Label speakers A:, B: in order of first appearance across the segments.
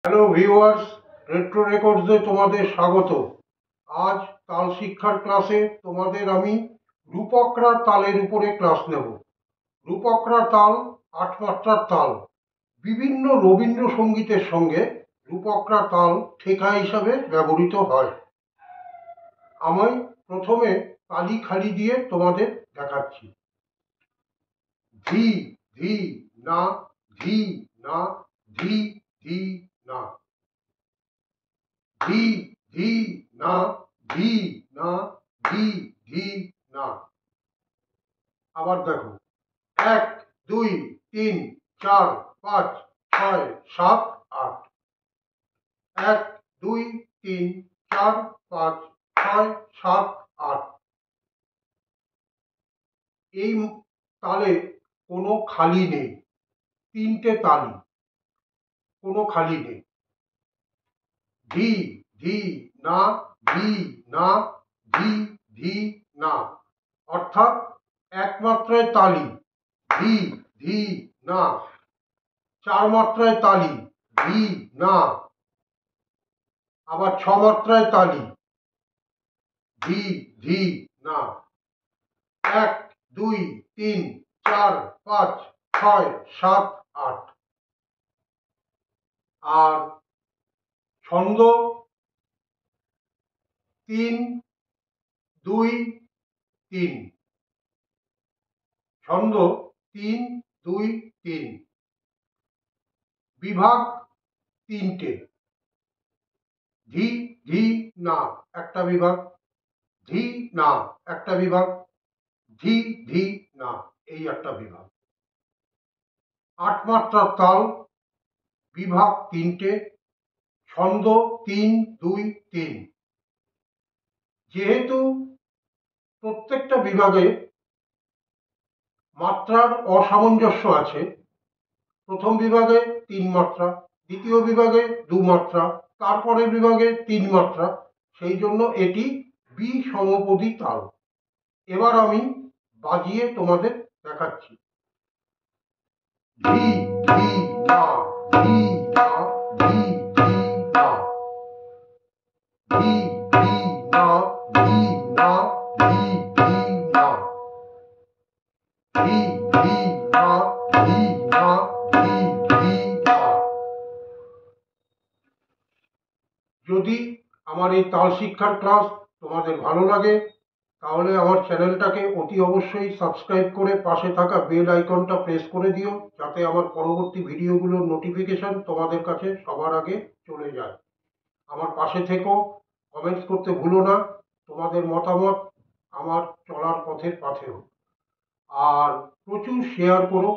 A: Hello viewers, retro রেকর্ডসে তোমাদের স্বাগত। আজ তাল শিক্ষার ক্লাসে তোমাদের আমি রূপকরা তালের উপরে ক্লাস নেব। রূপকরা তাল ৮ মাত্রার তাল। বিভিন্ন রবীন্দ্রসঙ্গীতের সঙ্গে রূপকরা তাল ঠেকা হিসাবে ব্যবহৃত হয়। আমি প্রথমে তালি খালি দিয়ে তোমাদের দেখাচ্ছি। ধি ধি না, ধি না, ধি ধি না, ধি ধি না, ধি না, ধি ধি না। আবার দেখো, ১ ২ ৩ ৪ ৫ ৬ ৭ ৮। ১ ২ ৩ ৪ ৫ ৬ ৭ ৮। এই তালে কোনো খালি নেই, ৩টে তালি, কোনো খালি নেই। ধি ধি না, ধি না, ধি ধি না, অর্থাৎ এক মাত্রায় তালি ধি ধি না, ৪ মাত্রায় তালি ধি না, আবার ৬ মাত্রায় তালি ধি ধি না। ১ ২ ৩ ৪ ৫ ৬ ৭ ৮। আর ছন্দ ৩ ২ ৩, ছন্দ ৩ ২ ৩। বিভাগ ৩টে। ধি ধি না একটা বিভাগ, ধি না একটা বিভাগ, ধি ধি না এই একটা বিভাগ। ৮ মাত্রার তাল, বিভাগ ৩টে, ছন্দ ৩ ২ ৩। যেহেতু প্রত্যেকটা বিভাগে মাত্রার অসামঞ্জস্য আছে, প্রথম বিভাগে ৩ মাত্রা, দ্বিতীয় বিভাগে ২ মাত্রা, তারপরের বিভাগে ৩ মাত্রা, সেই জন্য এটি বিষমপদী তাল। এবার আমি বাজিয়ে তোমাদের দেখাচ্ছি। ধি ধি না, ধি না, ধি ধি না, ধি ধি না, ধি না, ধি ধি না, ধি ধি না, ধি না, ধি ধি না। যদি আমার এই তাল শিক্ষার ক্লাস তোমাদের ভালো লাগে, তাহলে আমার চ্যানেলটাকে অতি অবশ্যই সাবস্ক্রাইব করে পাশে থাকা বেল আইকনটা প্রেস করে দিও, যাতে আমার পরবর্তী ভিডিওগুলোর নোটিফিকেশন তোমাদের কাছে সবার আগে চলে যায়। আমার পাশে থেকো, কমেন্টস করতে ভুলো না। তোমাদের মতামত আমার চলার পথের পাথেয়। আর প্রচুর শেয়ার করো,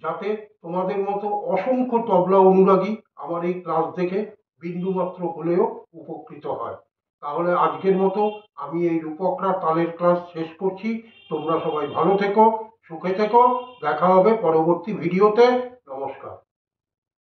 A: যাতে তোমাদের মতো অসংখ্য তবলা অনুরাগী আমার এই ক্লাস দেখে বিন্দুমাত্র হলেও উপকৃত হয়। তাহলে আজকের মতো আমি এই রূপকরা তালের ক্লাস শেষ করছি। তোমরা সবাই ভালো থেকো, সুখে থেকো। দেখা হবে পরবর্তী ভিডিওতে। নমস্কার।